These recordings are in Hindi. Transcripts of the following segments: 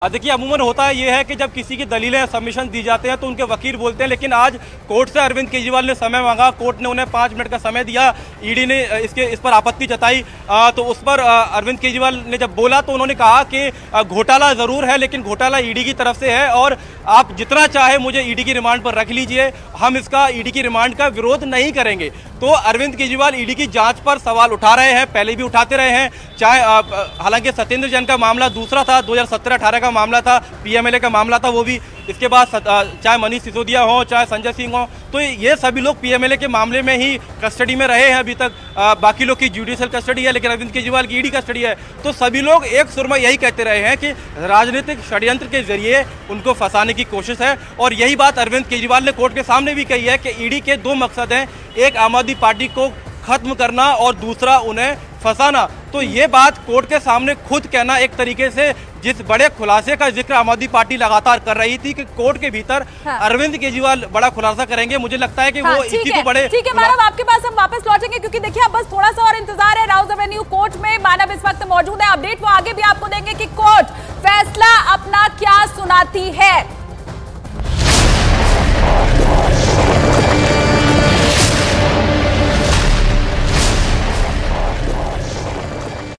देखिए अमूमन होता है ये है कि जब किसी की दलीलें सबमिशन दी जाते हैं तो उनके वकील बोलते हैं, लेकिन आज कोर्ट से अरविंद केजरीवाल ने समय मांगा, कोर्ट ने उन्हें 5 मिनट का समय दिया, ईडी ने इस पर आपत्ति जताई, तो उस पर अरविंद केजरीवाल ने जब बोला तो उन्होंने कहा कि घोटाला ज़रूर है लेकिन घोटाला ईडी की तरफ से है और आप जितना चाहे मुझे ईडी की रिमांड पर रख लीजिए, हम इसका ईडी की रिमांड का विरोध नहीं करेंगे। तो अरविंद केजरीवाल ईडी की जांच पर सवाल उठा रहे हैं, पहले भी उठाते रहे हैं, चाहे हालांकि सत्येंद्र जैन का मामला दूसरा था, 2017-18 का मामला था, पीएमएलए का मामला था वो भी, इसके बाद चाहे मनीष सिसोदिया हो चाहे संजय सिंह हो, तो ये सभी लोग पीएमएलए के मामले में ही कस्टडी में रहे हैं अभी तक। बाकी लोग की जुडिशियल कस्टडी है लेकिन अरविंद केजरीवाल की ईडी कस्टडी है। तो सभी लोग एक सुर में यही कहते रहे हैं कि राजनीतिक षड्यंत्र के जरिए उनको फंसाने की कोशिश है और यही बात अरविंद केजरीवाल ने कोर्ट के सामने भी कही है कि ईडी के 2 मकसद हैं, एक आम आदमी पार्टी को खत्म करना और दूसरा उन्हें फंसाना। तो ये बात कोर्ट के सामने खुद कहना एक तरीके से जिस बड़े खुलासे का जिक्र आम आदमी पार्टी लगातार कर रही थी कि कोर्ट के भीतर अरविंद केजरीवाल बड़ा खुलासा करेंगे, मुझे लगता है कि वो इसी को बड़े। ठीक है मैडम, आपके पास हम वापस लौटेंगे क्योंकि देखिए अब बस थोड़ा सा और इंतजार है। राउज एवेन्यू कोर्ट में मानव इस वक्त मौजूद है, अपडेट वो आगे भी आपको देंगे कि कोर्ट फैसला अपना क्या सुनाती है।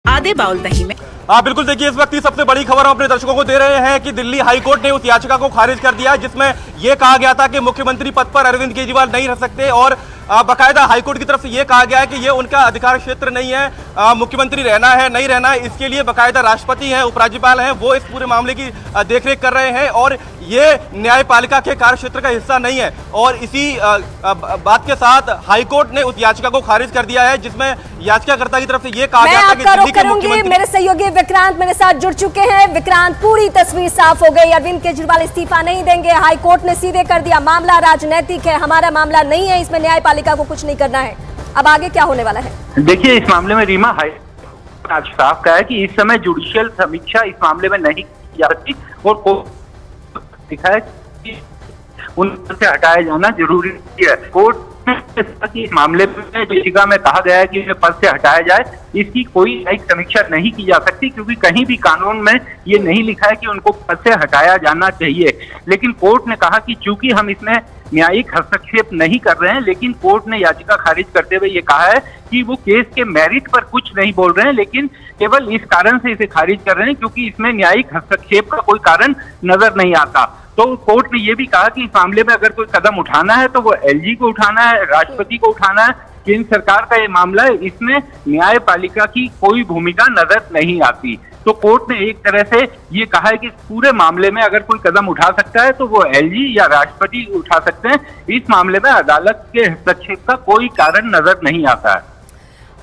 आधे बाउल दही में। हाँ बिल्कुल, देखिए इस वक्त की सबसे बड़ी खबर हम अपने दर्शकों को दे रहे हैं कि दिल्ली हाई कोर्ट ने उस याचिका को खारिज कर दिया जिसमें यह कहा गया था कि मुख्यमंत्री पद पर अरविंद केजरीवाल नहीं रह सकते और बाकायदा हाईकोर्ट की तरफ से यह कहा गया है कि यह उनका अधिकार क्षेत्र नहीं है, मुख्यमंत्री रहना है नहीं रहना है इसके लिए बाकायदा राष्ट्रपति हैं, उपराज्यपाल हैं, वो इस पूरे मामले की देखरेख कर रहे हैं और ये न्यायपालिका के कार्यक्षेत्र का हिस्सा नहीं है। और इसी बात के साथ हाईकोर्ट ने उस याचिका को खारिज कर दिया है जिसमें याचिकाकर्ता की तरफ से यह कहा गया था कि दिल्ली के मुख्यमंत्री। मेरे सहयोगी विक्रांत मेरे साथ जुड़ चुके हैं। विक्रांत, पूरी तस्वीर साफ हो गई, अरविंद केजरीवाल इस्तीफा नहीं देंगे, हाईकोर्ट ने सीधे कर दिया मामला राजनैतिक है, हमारा मामला नहीं है, इसमें न्यायपालिका को कुछ नहीं करना है। अब आगे क्या होने वाला है? देखिए इस मामले में रीमा आज साफ कहा है कि इस समय जुडिशियल समीक्षा इस मामले में नहीं की जा सकती और दिखा है कि उनसे हटाया जाना जरूरी है। कोर्ट इस मामले में जो याचिका में कहा गया है कि उन्हें पद से हटाया जाए, इसकी कोई न्यायिक समीक्षा नहीं की जा सकती क्योंकि कहीं भी कानून में ये नहीं लिखा है कि उनको पद से हटाया जाना चाहिए। लेकिन कोर्ट ने कहा कि चूंकि हम इसमें न्यायिक हस्तक्षेप नहीं कर रहे हैं, लेकिन कोर्ट ने याचिका खारिज करते हुए ये कहा है कि वो केस के मेरिट पर कुछ नहीं बोल रहे हैं, लेकिन केवल इस कारण से इसे खारिज कर रहे हैं क्योंकि इसमें न्यायिक हस्तक्षेप का कोई कारण नजर नहीं आता। तो कोर्ट ने यह भी कहा कि इस मामले में अगर कोई कदम उठाना है तो वो एलजी को उठाना है, राष्ट्रपति को उठाना है, केंद्र सरकार का ये मामला है, इसमें न्यायपालिका की कोई भूमिका नजर नहीं आती। तो कोर्ट ने एक तरह से ये कहा है कि पूरे मामले में अगर कोई कदम उठा सकता है तो वो एलजी या राष्ट्रपति उठा सकते हैं, इस मामले में अदालत के हस्तक्षेप का कोई कारण नजर नहीं आता है।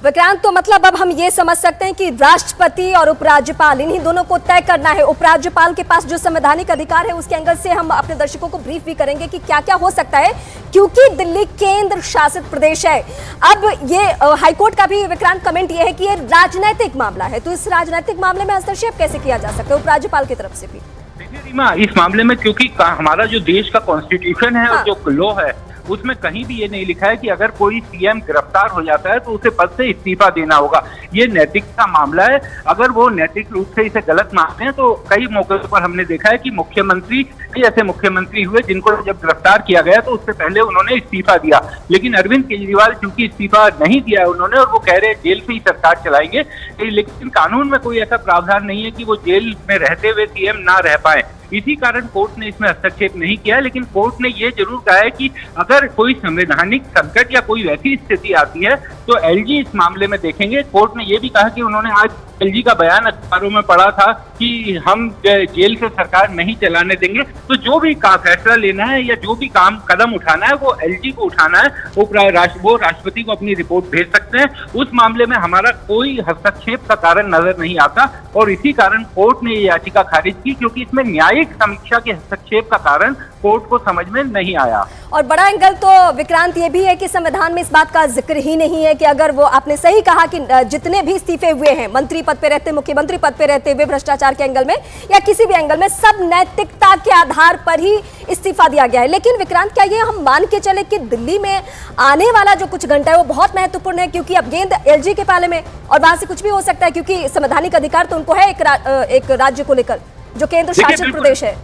विक्रांत, तो मतलब अब हम ये समझ सकते हैं कि राष्ट्रपति और उपराज्यपाल इन्हीं दोनों को तय करना है। उपराज्यपाल के पास जो संवैधानिक अधिकार है उसके एंगल से हम अपने दर्शकों को ब्रीफ भी करेंगे कि क्या क्या हो सकता है क्योंकि दिल्ली केंद्र शासित प्रदेश है। अब ये हाईकोर्ट का भी विक्रांत कमेंट ये है कि ये राजनीतिक मामला है, तो इस राजनीतिक मामले में हस्तक्षेप कैसे किया जा सकता है उपराज्यपाल की तरफ से भी? देखिए रीमा, इस मामले में क्योंकि हमारा जो देश का कॉन्स्टिट्यूशन है और जो लॉ है उसमें कहीं भी ये नहीं लिखा है कि अगर कोई सीएम गिरफ्तार हो जाता है तो उसे पद से इस्तीफा देना होगा। ये नैतिकता मामला है, अगर वो नैतिक रूप से इसे गलत मानते हैं तो कई मौकों पर हमने देखा है कि मुख्यमंत्री, कई ऐसे मुख्यमंत्री हुए जिनको जब गिरफ्तार किया गया तो उससे पहले उन्होंने इस्तीफा दिया। लेकिन अरविंद केजरीवाल चूंकि इस्तीफा नहीं दिया है उन्होंने और वो कह रहे हैं जेल से ही सरकार चलाएंगे, लेकिन कानून में कोई ऐसा प्रावधान नहीं है कि वो जेल में रहते हुए सीएम ना रह पाए। इसी कारण कोर्ट ने इसमें हस्तक्षेप नहीं किया, लेकिन कोर्ट ने ये जरूर कहा है कि अगर कोई संवैधानिक संकट या कोई वैसी स्थिति आती है तो एलजी इस मामले में देखेंगे। कोर्ट ने ये भी कहा कि उन्होंने आज एलजी का बयान अखबारों में पढ़ा था कि हम जेल से सरकार नहीं चलाने देंगे, तो जो भी फैसला लेना है या जो भी कदम उठाना है वो एलजी को उठाना है, वो राष्ट्रपति को अपनी रिपोर्ट भेज सकते हैं। उस मामले में हमारा कोई हस्तक्षेप का कारण नजर नहीं आता और इसी कारण कोर्ट ने ये याचिका खारिज की क्योंकि इसमें न्यायिक समीक्षा के हस्तक्षेप का कारण कोर्ट को समझ में नहीं आया। और बड़ा एंगल तो विक्रांत ये भी है कि संविधान में इस बात का जिक्र ही नहीं है कि अगर वो, आपने सही कहा कि जितने भी इस्तीफे हुए हैं, मंत्री पद पे रहते, मुख्यमंत्री पद पे रहते हुए भ्रष्टाचार के एंगल में या किसी भी एंगल में, सब नैतिकता के आधार पर ही इस्तीफा दिया गया है। लेकिन विक्रांत, क्या ये हम मान के चले कि दिल्ली में आने वाला जो कुछ घंटा है वो बहुत महत्वपूर्ण है क्योंकि अब गेंद एलजी के पाले में और वहां से कुछ भी हो सकता है क्योंकि संवैधानिक अधिकार तो उनको है एक राज्य को लेकर। जो केंद्र शासित प्रदेश है?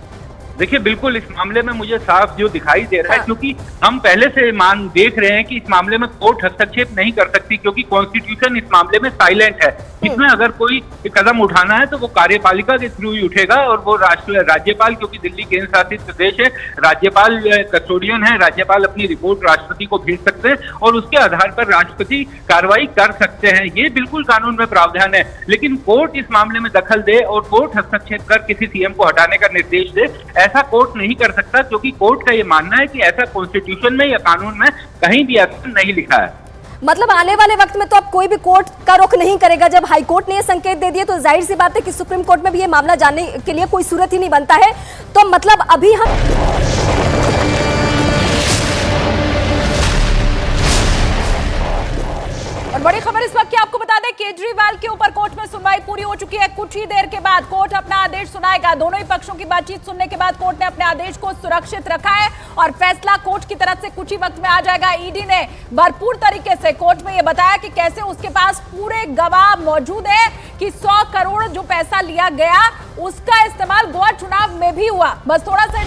देखिए बिल्कुल इस मामले में मुझे साफ जो दिखाई दे रहा है, हाँ। क्योंकि हम पहले से देख रहे हैं कि इस मामले में कोर्ट हस्तक्षेप नहीं कर सकती, क्योंकि कॉन्स्टिट्यूशन इस मामले में साइलेंट है। इसमें अगर कोई कदम उठाना है तो वो कार्यपालिका के थ्रू ही उठेगा, और वो राज्यपाल, क्योंकि दिल्ली केंद्र शासित प्रदेश है, राज्यपाल कस्टोडियन है, राज्यपाल अपनी रिपोर्ट राष्ट्रपति को भेज सकते हैं और उसके आधार पर राष्ट्रपति कार्रवाई कर सकते हैं। ये बिल्कुल कानून में प्रावधान है, लेकिन कोर्ट इस मामले में दखल दे और कोर्ट हस्तक्षेप कर किसी सीएम को हटाने का निर्देश दे, ऐसा कोर्ट नहीं कर सकता, क्योंकि कोर्ट का ये मानना है कि ऐसा कॉन्स्टिट्यूशन में या कानून में कहीं भी ऐसा नहीं लिखा है। मतलब आने वाले वक्त में तो अब कोई भी कोर्ट का रुख नहीं करेगा। जब हाई कोर्ट ने ये संकेत दे दिए तो जाहिर सी बात है कि सुप्रीम कोर्ट में भी ये मामला जानने के लिए कोई सूरत ही नहीं बनता है। तो मतलब अभी हम और बड़ी खबर इस वक्त की आपको बता दें, केजरीवाल के ऊपर कोर्ट में सुनवाई पूरी हो चुकी है। कुछ ही देर के बाद कोर्ट अपना आदेश सुनाएगा। दोनों ही पक्षों की बातचीत सुनने के बाद कोर्ट ने अपने आदेश को सुरक्षित रखा है और फैसला कोर्ट की तरफ से कुछ ही वक्त में आ जाएगा। ईडी ने भरपूर तरीके से कोर्ट में यह बताया कि कैसे उसके पास पूरे गवाह मौजूद है कि 100 करोड़ जो पैसा लिया गया उसका इस्तेमाल गोवा चुनाव में भी हुआ। बस थोड़ा सा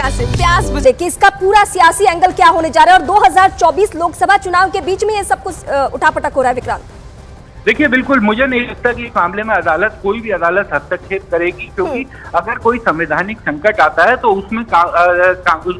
से प्यास बुझे कि इसका पूरा सियासी एंगल क्या होने जा रहा है और 2024 लोकसभा चुनाव के बीच में ये सब कुछ उठापटक हो रहा है। विक्रांत, देखिए बिल्कुल मुझे नहीं लगता कि इस मामले में अदालत, कोई भी अदालत हस्तक्षेप करेगी, क्योंकि अगर कोई संवैधानिक संकट आता है तो उसमें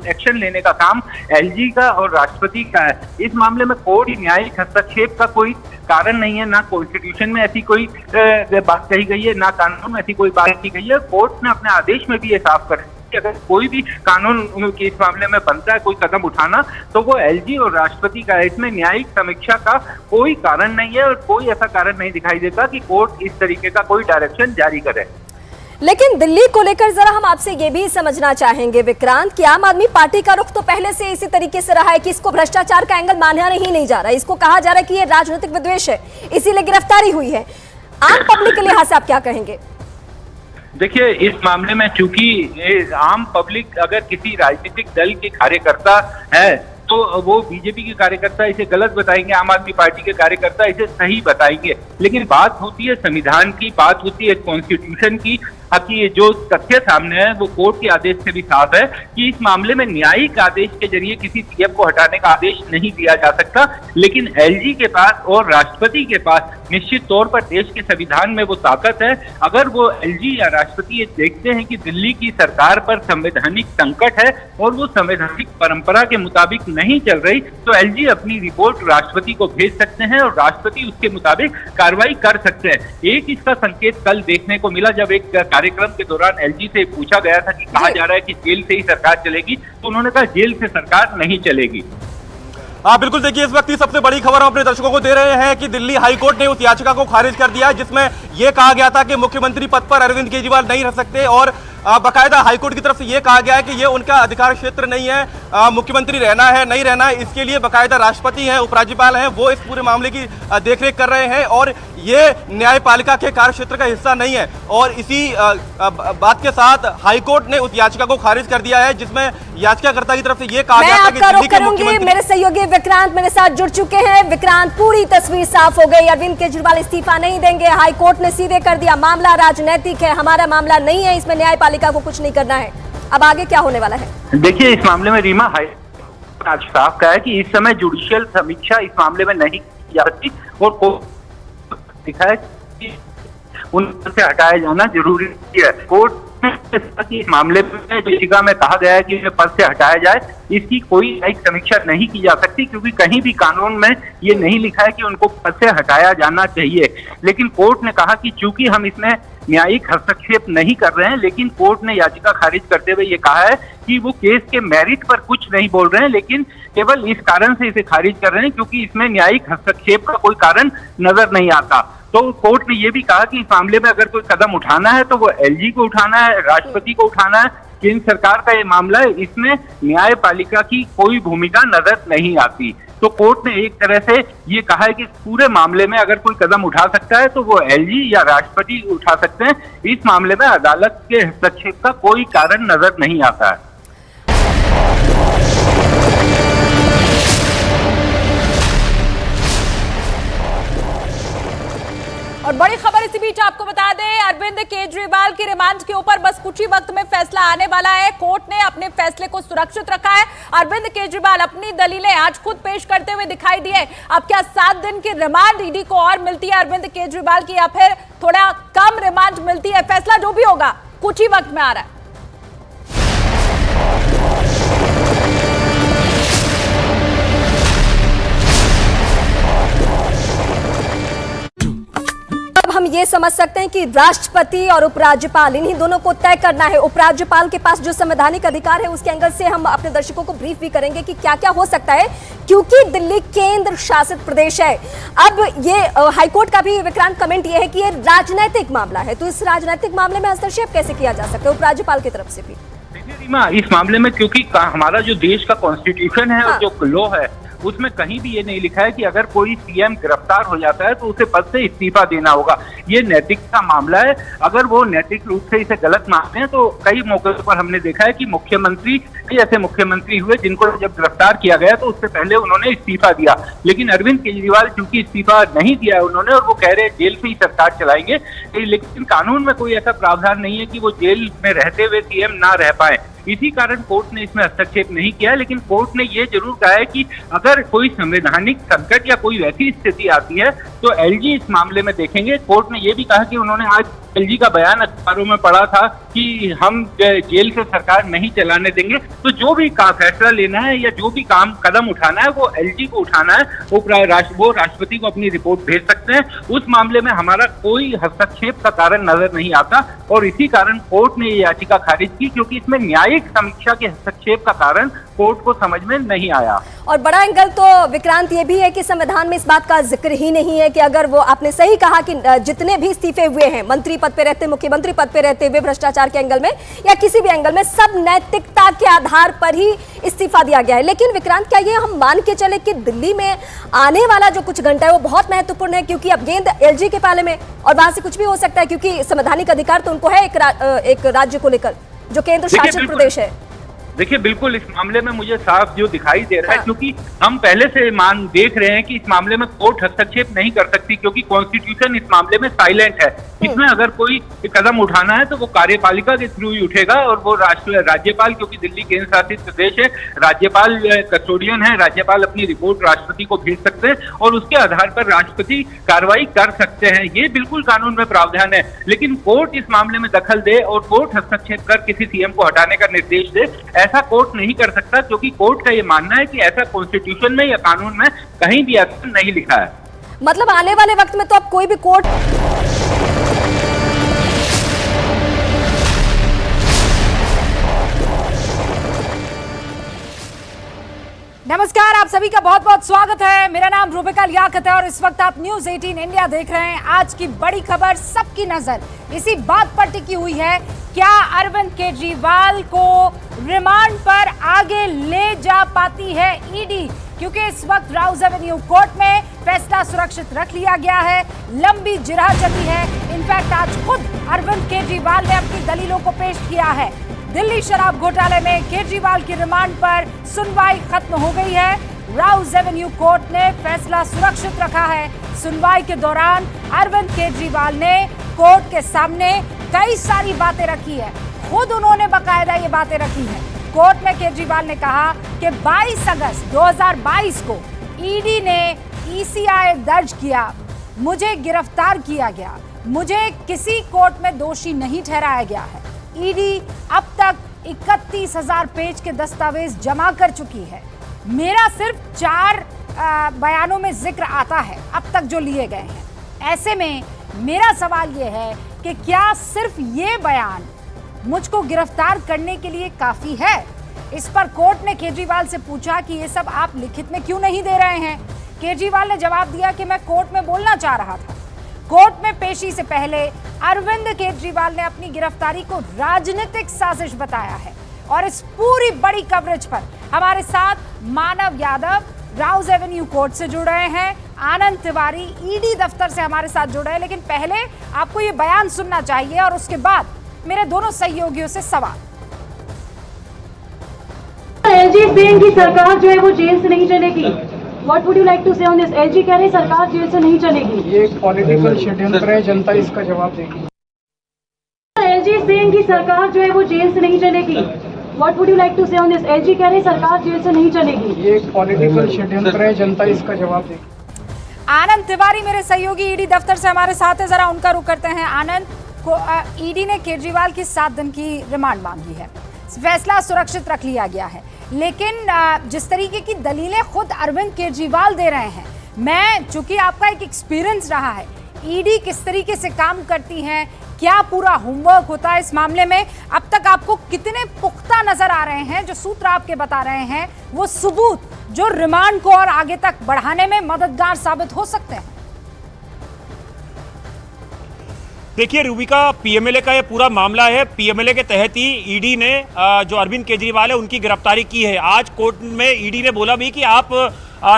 एक्शन लेने का काम एलजी का और राष्ट्रपति का है। इस मामले में कोई न्यायिक हस्तक्षेप का कोई कारण नहीं है, ना कॉन्स्टिट्यूशन में ऐसी कोई बात कही गई है, ना कानून में ऐसी कोई बात की गई है। कोर्ट ने अपने आदेश में भी ये साफ कर कि अगर कोई भी कानून के इस मामले में बनता है कोई कदम उठाना तो वो एलजी और राष्ट्रपति का है। इसमें न्यायिक समीक्षा का कोई कारण नहीं है और कोई ऐसा कारण नहीं दिखाई देता कि कोर्ट इस तरीके का कोई डायरेक्शन जारी करे। लेकिन दिल्ली को लेकर जरा हम आपसे ये भी समझना चाहेंगे विक्रांत कि आम आदमी पार्टी का रुख तो पहले से इसी तरीके से रहा है कि इसको भ्रष्टाचार का एंगल माना ही नहीं जा रहा है। इसको कहा जा रहा है कि ये राजनीतिक विद्वेष है, इसीलिए गिरफ्तारी हुई है। आम पब्लिक के लिहाज से आप क्या कहेंगे? देखिए इस मामले में चूंकि आम पब्लिक अगर किसी राजनीतिक दल के कार्यकर्ता है तो वो बीजेपी के कार्यकर्ता इसे गलत बताएंगे, आम आदमी पार्टी के कार्यकर्ता इसे सही बताएंगे। लेकिन बात होती है संविधान की, बात होती है कॉन्स्टिट्यूशन की। कि जो तथ्य सामने है वो कोर्ट के आदेश से भी साफ है कि इस मामले में न्यायिक आदेश के जरिए किसी सीएम को हटाने का आदेश नहीं दिया जा सकता। लेकिन एलजी के पास और राष्ट्रपति के पास निश्चित तौर पर देश के संविधान में वो ताकत है। अगर वो एलजी या राष्ट्रपति ये देखते हैं कि दिल्ली की सरकार पर संवैधानिक संकट है और वो संवैधानिक परंपरा के मुताबिक नहीं चल रही, तो एलजी अपनी रिपोर्ट राष्ट्रपति को भेज सकते हैं और राष्ट्रपति उसके मुताबिक कार्रवाई कर सकते हैं। एक इसका संकेत कल देखने को मिला जब एक कार्यक्रम के दौरान एलजी से पूछा गया था कि कहा जा रहा है कि जेल से ही सरकार चलेगी, तो उन्होंने कहा जेल से सरकार नहीं चलेगी। हाँ बिल्कुल, देखिए इस वक्त की सबसे बड़ी खबर हम अपने दर्शकों को दे रहे हैं कि दिल्ली हाईकोर्ट ने उस याचिका को खारिज कर दिया है जिसमें यह कहा गया था कि मुख्यमंत्री पद पर अरविंद केजरीवाल नहीं रह सकते और बाकायदा हाईकोर्ट की तरफ से यह कहा गया है कि यह उनका अधिकार क्षेत्र नहीं है, मुख्यमंत्री रहना है नहीं रहना है इसके लिए बाकायदा राष्ट्रपति हैं, उपराज्यपाल हैं, वो इस पूरे मामले की देखरेख कर रहे हैं और ये न्यायपालिका के कार्य क्षेत्र का हिस्सा नहीं है। और इसी बात के साथ हाईकोर्ट ने उस याचिका को खारिज कर दिया है जिसमें याचिकाकर्ता की तरफ से यह कहा गया था कि दिल्ली के मुख्यमंत्री। मेरे सहयोगी विक्रांत मेरे साथ जुड़ चुके हैं। विक्रांत, पूरी तस्वीर साफ हो गई, अरविंद केजरीवाल इस्तीफा नहीं देंगे, हाईकोर्ट ने सीधे कर दिया मामला राजनीतिक है, हमारा मामला नहीं है, इसमें न्यायपालिका को कुछ नहीं करना है। अब आगे क्या होने वाला है? देखिए इस मामले में रीमा हाईकोर्ट आज साफ कहा है कि इस समय जुडिशियल समीक्षा इस मामले में नहीं की जा सकती और दिखा है कि उनसे हटाया जाना जरूरी है। कोर्ट इस मामले में याचिका में कहा गया है कि पद से हटाया जाए, इसकी कोई न्यायिक समीक्षा नहीं की जा सकती क्योंकि कहीं भी कानून में ये नहीं लिखा है कि उनको पद से हटाया जाना चाहिए। लेकिन कोर्ट ने कहा कि चूंकि हम इसमें न्यायिक हस्तक्षेप नहीं कर रहे हैं, लेकिन कोर्ट ने याचिका खारिज करते हुए ये कहा है कि वो केस के मेरिट पर कुछ नहीं बोल रहे हैं, लेकिन केवल इस कारण से इसे खारिज कर रहे हैं क्योंकि इसमें न्यायिक हस्तक्षेप का कोई कारण नजर नहीं आता। तो कोर्ट ने यह भी कहा कि इस मामले में अगर कोई कदम उठाना है तो वो एलजी को उठाना है, राष्ट्रपति को उठाना है। केंद्र सरकार का ये मामला है, इसमें न्यायपालिका की कोई भूमिका नजर नहीं आती। तो कोर्ट ने एक तरह से ये कहा है कि पूरे मामले में अगर कोई कदम उठा सकता है तो वो एलजी या राष्ट्रपति उठा सकते हैं। इस मामले में अदालत के हस्तक्षेप का कोई कारण नजर नहीं आता है। और बड़ी खबर इसी बीच आपको बता दें, अरविंद केजरीवाल की रिमांड के ऊपर बस कुछ ही वक्त में फैसला आने वाला है। कोर्ट ने अपने फैसले को सुरक्षित रखा है। अरविंद केजरीवाल अपनी दलीलें आज खुद पेश करते हुए दिखाई दिए। अब क्या 7 दिन की रिमांड ईडी को और मिलती है अरविंद केजरीवाल की, या फिर थोड़ा कम रिमांड मिलती है? फैसला जो भी होगा कुछ ही वक्त में आ रहा है। हम ये समझ सकते हैं कि राष्ट्रपति और उपराज्यपाल इन्हीं दोनों को तय करना है। उपराज्यपाल के पास जो संवैधानिक अधिकार है उसके एंगल से हम अपने दर्शकों को ब्रीफ भी करेंगे कि क्या क्या हो सकता है, क्योंकि दिल्ली केंद्र शासित प्रदेश है। अब ये हाईकोर्ट का भी विक्रांत कमेंट ये है कि ये राजनीतिक मामला है, तो इस राजनीतिक मामले में हस्तक्षेप कैसे किया जा सकता है उपराज्यपाल की तरफ से भी? देखिए रीमा, इस मामले में क्योंकि हमारा जो देश का कॉन्स्टिट्यूशन है और जो लॉ है उसमें कहीं भी ये नहीं लिखा है कि अगर कोई सीएम गिरफ्तार हो जाता है तो उसे पद से इस्तीफा देना होगा। ये नैतिक का मामला है। अगर वो नैतिक रूप से इसे गलत मानते हैं तो कई मौकों पर हमने देखा है कि मुख्यमंत्री, कई ऐसे मुख्यमंत्री हुए जिनको जब गिरफ्तार किया गया तो उससे पहले उन्होंने इस्तीफा दिया। लेकिन अरविंद केजरीवाल चूंकि इस्तीफा नहीं दिया है उन्होंने, और वो कह रहे हैं जेल से ही सरकार चलाएंगे, लेकिन कानून में कोई ऐसा प्रावधान नहीं है कि वो जेल में रहते हुए सीएम ना रह पाए। इसी कारण कोर्ट ने इसमें हस्तक्षेप नहीं किया। लेकिन कोर्ट ने ये जरूर कहा है कि अगर कोई संवैधानिक संकट या कोई वैसी स्थिति आती है तो एलजी इस मामले में देखेंगे। कोर्ट ने ये भी कहा कि उन्होंने आज एलजी का बयान अखबारों में पढ़ा था कि हम जेल से सरकार नहीं चलाने देंगे। तो जो भी फैसला लेना है या जो भी कदम उठाना है वो एलजी को उठाना है। वो राष्ट्रपति को अपनी रिपोर्ट भेज सकते हैं। उस मामले में हमारा कोई हस्तक्षेप का कारण नजर नहीं आता और इसी कारण कोर्ट ने ये याचिका खारिज की, क्योंकि इसमें न्यायिक समीक्षा के हस्तक्षेप का कारण कोर्ट को समझ में नहीं आया। और बड़ा एंगल तो विक्रांत ये भी है कि संविधान में इस बात का जिक्र ही नहीं है कि अगर वो, आपने सही कहा कि जितने भी इस्तीफे हुए हैं, मंत्री पद पे रहते, मुख्यमंत्री पद पे रहते हुए, भ्रष्टाचार के एंगल में या किसी भी एंगल में, सब नैतिकता के आधार पर ही इस्तीफा दिया गया है। लेकिन विक्रांत, क्या ये हम मान के चले कि दिल्ली में आने वाला जो कुछ घंटा है वो बहुत महत्वपूर्ण है, क्योंकि अब गेंद एलजी के पाले में और वहां से कुछ भी हो सकता है, क्योंकि संवैधानिक अधिकार तो उनको है एक राज्य को लेकर जो केंद्र शासित प्रदेश है। देखिए, बिल्कुल इस मामले में मुझे साफ जो दिखाई दे रहा है, क्योंकि हम पहले से देख रहे हैं कि इस मामले में कोर्ट हस्तक्षेप नहीं कर सकती, क्योंकि कॉन्स्टिट्यूशन इस मामले में साइलेंट है। इसमें अगर कोई कदम उठाना है तो वो कार्यपालिका के थ्रू ही उठेगा, और वो राज्यपाल, क्योंकि दिल्ली केंद्र शासित प्रदेश है, राज्यपाल कस्टोडियन है, राज्यपाल अपनी रिपोर्ट राष्ट्रपति को भेज सकते हैं और उसके आधार पर राष्ट्रपति कार्रवाई कर सकते हैं। ये बिल्कुल कानून में प्रावधान है। लेकिन कोर्ट इस मामले में दखल दे और कोर्ट हस्तक्षेप कर किसी सीएम को हटाने का निर्देश दे, ऐसा कोर्ट नहीं कर सकता, क्योंकि कोर्ट का ये मानना है कि ऐसा कॉन्स्टिट्यूशन में या कानून में कहीं भी ऐसा नहीं लिखा है। मतलब आने वाले वक्त में तो अब कोई भी कोर्ट नमस्कार, आप सभी का बहुत बहुत स्वागत है। मेरा नाम रूबिका लियाकत है और इस वक्त आप न्यूज़ 18 इंडिया देख रहे हैं। आज की बड़ी खबर, सबकी नजर इसी बात पर टिकी हुई है, क्या अरविंद केजरीवाल को रिमांड पर आगे ले जा पाती है ईडी? क्योंकि इस वक्त राउज एवेन्यू कोर्ट में फैसला सुरक्षित रख लिया गया है। लंबी जिरह चली है। इनफैक्ट आज खुद अरविंद केजरीवाल ने अपनी दलीलों को पेश किया है। दिल्ली शराब घोटाले में केजरीवाल की रिमांड पर सुनवाई खत्म हो गई है। राउज एवेन्यू कोर्ट ने फैसला सुरक्षित रखा है। सुनवाई के दौरान अरविंद केजरीवाल ने कोर्ट के सामने कई सारी बातें रखी है। खुद उन्होंने बाकायदा ये बातें रखी हैं। कोर्ट में केजरीवाल ने कहा कि 22 अगस्त 2022 को ईडी ने ईसीआई दर्ज किया, मुझे गिरफ्तार किया गया, मुझे किसी कोर्ट में दोषी नहीं ठहराया गया है। ईडी अब तक 31,000 पेज के दस्तावेज जमा कर चुकी है। मेरा सिर्फ 4 बयानों में जिक्र आता है अब तक जो लिए गए हैं। ऐसे में मेरा सवाल ये है कि क्या सिर्फ ये बयान मुझको गिरफ्तार करने के लिए काफी है? इस पर कोर्ट ने केजरीवाल से पूछा कि ये सब आप लिखित में क्यों नहीं दे रहे हैं। केजरीवाल ने जवाब दिया कि मैं कोर्ट में बोलना चाह रहा था। कोर्ट में पेशी से पहले अरविंद केजरीवाल ने अपनी गिरफ्तारी को राजनीतिक साजिश बताया है। और इस पूरी बड़ी कवरेज पर हमारे साथ मानव यादव राउज एवेन्यू कोर्ट से जुड़ रहे हैं, आनंद तिवारी ईडी दफ्तर से हमारे साथ जुड़ रहे हैं। लेकिन पहले आपको ये बयान सुनना चाहिए और उसके बाद मेरे दोनों सहयोगियों से सवाल। एलजी सिंह की सरकार जो है वो जेल से नहीं चलेगी। What would you like to say on this? LG कह रहे सरकार जेल से नहीं चलेगी। ये एक पॉलिटिकल षड्यंत्र है, जनता इसका जवाब देगी। LG saying कि सरकार जो है वो जेल से नहीं चलेगी। What would you like to say on this? LG कह रहे सरकार जेल से नहीं चलेगी। ये एक पॉलिटिकल षड्यंत्र है, जनता इसका जवाब देगी। आनंद तिवारी मेरे सहयोगी ईडी दफ्तर से हमारे साथ है, जरा उनका रुख करते हैं। आनंद को ईडी ने केजरीवाल की 7 दिन की रिमांड मांगी है, फैसला सुरक्षित रख लिया गया है, लेकिन जिस तरीके की दलीलें खुद अरविंद केजरीवाल दे रहे हैं, मैं चूंकि आपका एक एक्सपीरियंस रहा है ईडी किस तरीके से काम करती है, क्या पूरा होमवर्क होता है इस मामले में, अब तक आपको कितने पुख्ता नजर आ रहे हैं जो सूत्र आपके बता रहे हैं वो सबूत जो रिमांड को और आगे तक बढ़ाने में मददगार साबित हो सकते हैं? देखिए रूबिका, पीएमएलए का ये पूरा मामला है। पीएमएलए के तहत ही ईडी ने जो अरविंद केजरीवाल है उनकी गिरफ्तारी की है। आज कोर्ट में ईडी ने बोला भी कि आप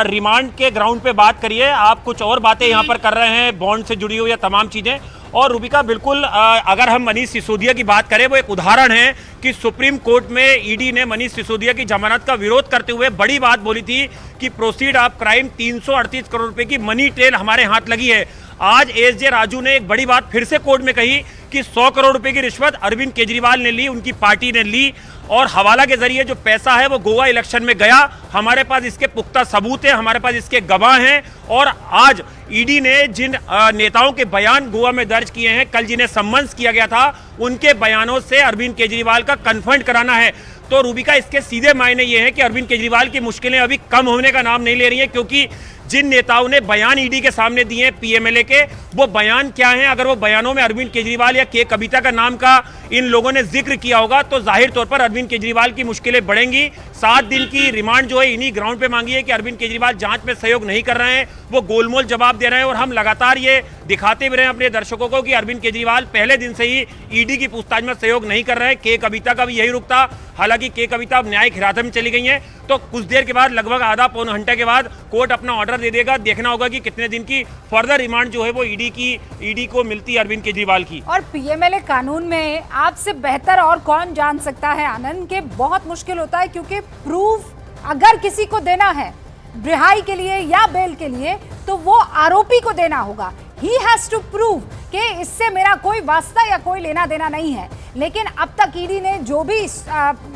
रिमांड के ग्राउंड पे बात करिए, आप कुछ और बातें यहाँ पर कर रहे हैं, बॉन्ड से जुड़ी हुई या तमाम चीज़ें। और रूबिका बिल्कुल अगर हम मनीष सिसोदिया की बात करें, वो एक उदाहरण है कि सुप्रीम कोर्ट में ईडी ने मनीष सिसोदिया की जमानत का विरोध करते हुए बड़ी बात बोली थी कि प्रोसीड ऑफ क्राइम 338 करोड़ रुपए की मनी ट्रेल हमारे हाथ लगी है। आज एसजे राजू ने एक बड़ी बात फिर से कोर्ट में कही कि 100 करोड़ रुपए की रिश्वत अरविंद केजरीवाल ने ली, उनकी पार्टी ने ली, और हवाला के जरिए जो पैसा है वो गोवा इलेक्शन में गया। हमारे पास इसके पुख्ता सबूत है, हमारे पास इसके गवाह हैं। और आज ईडी ने जिन नेताओं के बयान गोवा में दर्ज किए हैं, कल जिन्हें सम्मन्स किया गया था, उनके बयानों से अरविंद केजरीवाल का कन्फर्म कराना है। तो रूबिका, इसके सीधे मायने ये है कि अरविंद केजरीवाल की मुश्किलें अभी कम होने का नाम नहीं ले रही हैं, क्योंकि जिन नेताओं ने बयान ईडी के सामने दिए हैं पीएमएलए के, वो बयान क्या हैं? अगर वो बयानों में अरविंद केजरीवाल या के कविता का नाम का इन लोगों ने जिक्र किया होगा तो जाहिर तौर पर अरविंद केजरीवाल की मुश्किलें बढ़ेंगी। 7 दिन की रिमांड जो है इन्हीं ग्राउंड पे मांगी है कि अरविंद केजरीवाल जांच में सहयोग नहीं कर रहे हैं, वो गोलमोल जवाब दे रहे हैं। और हम लगातार ये दिखाते भी रहे अपने दर्शकों को कि अरविंद केजरीवाल पहले दिन से ही ईडी की पूछताछ में सहयोग नहीं कर रहे हैं। के कविता का भी यही रुख था। हालांकि के कविता अब न्यायिक हिरासत में चली गई हैं, तो कुछ देर के बाद, लगभग आधा पौन घंटे के बाद कोर्ट अपना ऑर्डर दे देगा। देखना होगा कि कितने दिन की फर्दर रिमांड जो है वो ईडी को मिलती है अरविंद केजरीवाल की। और पीएमएलए कानून में आपसे बेहतर और कौन जान सकता है आनंद, के बहुत मुश्किल होता है, क्योंकि प्रूफ अगर किसी को देना है रिहाई के लिए या बेल के लिए तो वो आरोपी को देना होगा। ही हैज टू प्रूव कि इससे मेरा कोई वास्ता या कोई लेना देना नहीं है। लेकिन अब तक ईडी ने जो भी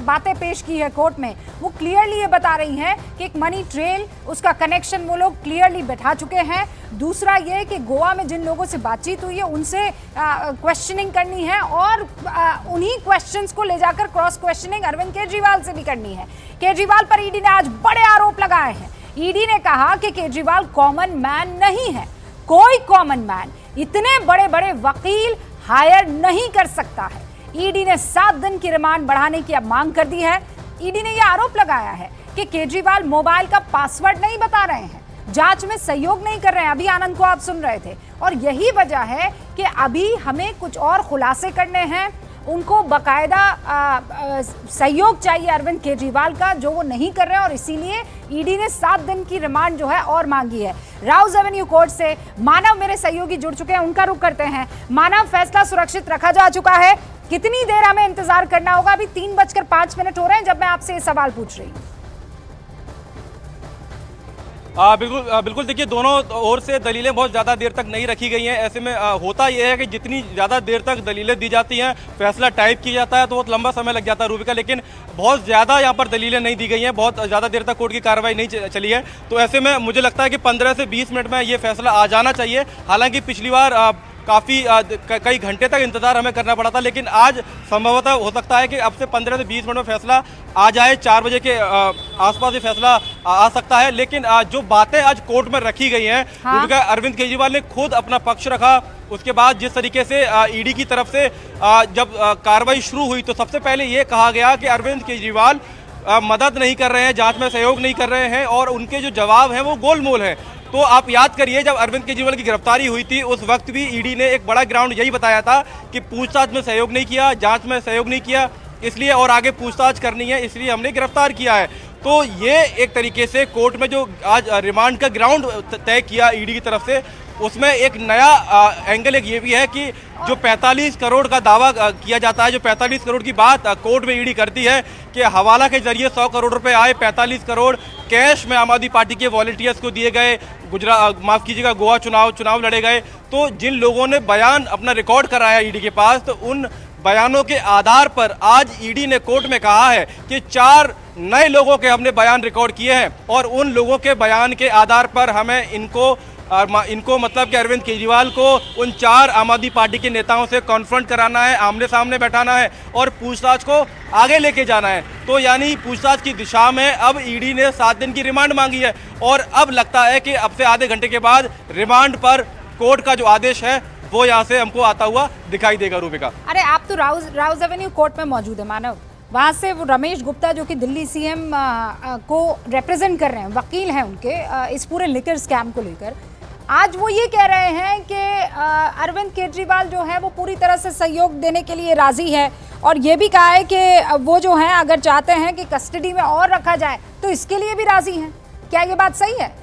बातें पेश की है कोर्ट में, वो क्लियरली ये बता रही हैं कि एक मनी ट्रेल, उसका कनेक्शन वो लोग क्लियरली बैठा चुके हैं। दूसरा ये कि गोवा में जिन लोगों से बातचीत हुई है उनसे क्वेश्चनिंग करनी है, और उन्हीं क्वेश्चंस को ले जाकर क्रॉस क्वेश्चनिंग अरविंद केजरीवाल से भी करनी है। केजरीवाल पर ईडी ने आज बड़े आरोप लगाए हैं। ईडी ने कहा कि केजरीवाल कॉमन मैन नहीं है, कोई कॉमन मैन इतने बड़े बड़े वकील हायर नहीं कर सकता है। ईडी ने 7 दिन की रिमांड बढ़ाने की अब मांग कर दी है। ईडी ने यह आरोप लगाया है कि केजरीवाल मोबाइल का पासवर्ड नहीं बता रहे हैं, जांच में सहयोग नहीं कर रहे हैं। अभी आनंद को आप सुन रहे थे, और यही वजह है कि अभी हमें कुछ और खुलासे करने हैं। उनको बकायदा सहयोग चाहिए अरविंद केजरीवाल का, जो वो नहीं कर रहे हैं, और इसीलिए ईडी ने 7 दिन की रिमांड जो है और मांगी है। राउज एवेन्यू कोर्ट से मानव मेरे सहयोगी जुड़ चुके हैं, उनका रुख करते हैं। मानव, फैसला सुरक्षित रखा जा चुका है, कितनी देर हमें इंतजार करना होगा? अभी 3:05 हो रहे हैं जब मैं आपसे ये सवाल पूछ रही हूँ। बिल्कुल देखिए, दोनों ओर से दलीलें बहुत ज़्यादा देर तक नहीं रखी गई हैं। ऐसे में होता यह है कि जितनी ज़्यादा देर तक दलीलें दी जाती हैं, फैसला टाइप किया जाता है, तो बहुत लंबा समय लग जाता है रूबिका। लेकिन बहुत ज़्यादा यहाँ पर दलीलें नहीं दी गई हैं, बहुत ज़्यादा देर तक कोर्ट की कार्रवाई नहीं चली है। तो ऐसे में मुझे लगता है कि 15 से 20 मिनट में ये फैसला आ जाना चाहिए। हालांकि पिछली बार काफ़ी कई घंटे तक इंतजार हमें करना पड़ा था, लेकिन आज संभवतः हो सकता है कि अब से 15 से 20 मिनट में फैसला आ जाए। 4 बजे के आसपास ये फैसला आ सकता है। लेकिन जो बातें आज कोर्ट में रखी गई हैं, उनका अरविंद केजरीवाल ने खुद अपना पक्ष रखा। उसके बाद जिस तरीके से ईडी की तरफ से जब कार्रवाई शुरू हुई, तो सबसे पहले ये कहा गया कि अरविंद केजरीवाल मदद नहीं कर रहे हैं, जाँच में सहयोग नहीं कर रहे हैं, और उनके जो जवाब हैं वो गोलमोल हैं। तो आप याद करिए, जब अरविंद केजरीवाल की गिरफ्तारी हुई थी, उस वक्त भी ईडी ने एक बड़ा ग्राउंड यही बताया था कि पूछताछ में सहयोग नहीं किया, जांच में सहयोग नहीं किया, इसलिए और आगे पूछताछ करनी है, इसलिए हमने गिरफ्तार किया है। तो ये एक तरीके से कोर्ट में जो आज रिमांड का ग्राउंड तय किया ईडी की तरफ से, उसमें एक नया एंगल एक ये भी है कि जो 45 करोड़ का दावा किया जाता है, जो 45 करोड़ की बात कोर्ट में ईडी करती है कि हवाला के जरिए 100 करोड़ रुपए आए, 45 करोड़ कैश में आम आदमी पार्टी के वॉलंटियर्स को दिए गए, माफ कीजिएगा गोवा चुनाव लड़े गए। तो जिन लोगों ने बयान अपना रिकॉर्ड कराया ईडी के पास, तो उन बयानों के आधार पर आज ईडी ने कोर्ट में कहा है कि 4 नए लोगों के हमने बयान रिकॉर्ड किए हैं और उन लोगों के बयान के आधार पर हमें इनको मतलब कि अरविंद केजरीवाल को उन 4 आम आदमी पार्टी के नेताओं से कॉन्फ्रंट कराना है, आमने सामने बैठाना है और पूछताछ को आगे लेके जाना है। तो यानी पूछताछ की दिशा में अब ईडी ने 7 दिन की रिमांड मांगी है और अब लगता है कि अब से आधे घंटे के बाद रिमांड पर कोर्ट का जो आदेश है वो यहाँ से हमको आता हुआ दिखाई देगा। रूबिका, अरे आप तो राउज एवेन्यू कोर्ट में मौजूद है मानव, वहाँ से वो रमेश गुप्ता जो कि दिल्ली सीएम को रिप्रेजेंट कर रहे हैं, वकील हैं उनके इस पूरे लिकर स्कैम को लेकर, आज वो ये कह रहे हैं कि अरविंद केजरीवाल जो है वो पूरी तरह से सहयोग देने के लिए राजी है और ये भी कहा है कि वो जो है अगर चाहते हैं कि कस्टडी में और रखा जाए तो इसके लिए भी राजी हैं। क्या ये बात सही है?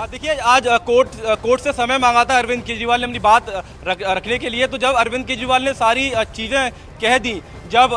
देखिए, आज कोर्ट से समय मांगा था अरविंद केजरीवाल ने अपनी बात रखने के लिए। तो जब अरविंद केजरीवाल ने सारी चीज़ें कह दी, जब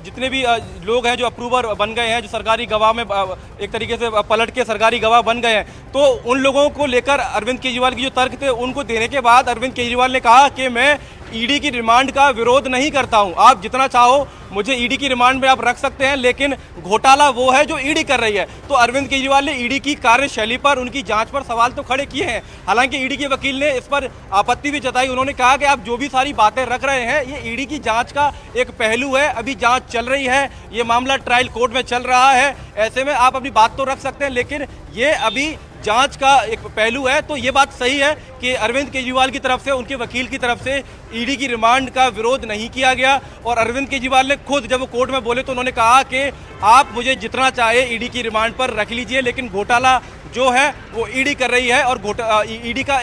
जितने भी लोग हैं जो अप्रूवर बन गए हैं, जो सरकारी गवाह में एक तरीके से पलट के सरकारी गवाह बन गए हैं, तो उन लोगों को लेकर अरविंद केजरीवाल की जो तर्क थे उनको देने के बाद अरविंद केजरीवाल ने कहा कि मैं ईडी की रिमांड का विरोध नहीं करता हूं, आप जितना चाहो मुझे ईडी की रिमांड में आप रख सकते हैं, लेकिन घोटाला वो है जो ईडी कर रही है। तो अरविंद केजरीवाल ने ईडी की कार्यशैली पर, उनकी जांच पर सवाल तो खड़े किए हैं। हालांकि ईडी के वकील ने इस पर आपत्ति भी जताई। उन्होंने कहा कि आप जो भी सारी बातें रख रहे हैं ये ईडी की जांच का एक पहलू है, अभी जांच चल रही है, ये मामला ट्रायल कोर्ट में चल रहा है, ऐसे में आप अपनी बात तो रख सकते हैं, लेकिन ये अभी जांच का एक पहलू है। तो ये बात सही है कि अरविंद केजरीवाल की तरफ से, उनके वकील की तरफ से ईडी की रिमांड का विरोध नहीं किया गया। और अरविंद केजरीवाल ने खुद जब वो कोर्ट में बोले तो उन्होंने कहा कि आप मुझे जितना चाहे ईडी की रिमांड पर रख लीजिए, लेकिन घोटाला जो है वो ईडी कर रही है और ईडी का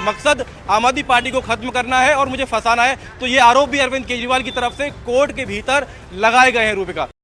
मकसद आम आदमी पार्टी को खत्म करना है और मुझे फंसाना है। तो ये आरोप भी अरविंद केजरीवाल की तरफ से कोर्ट के भीतर लगाए गए हैं। रूबिका।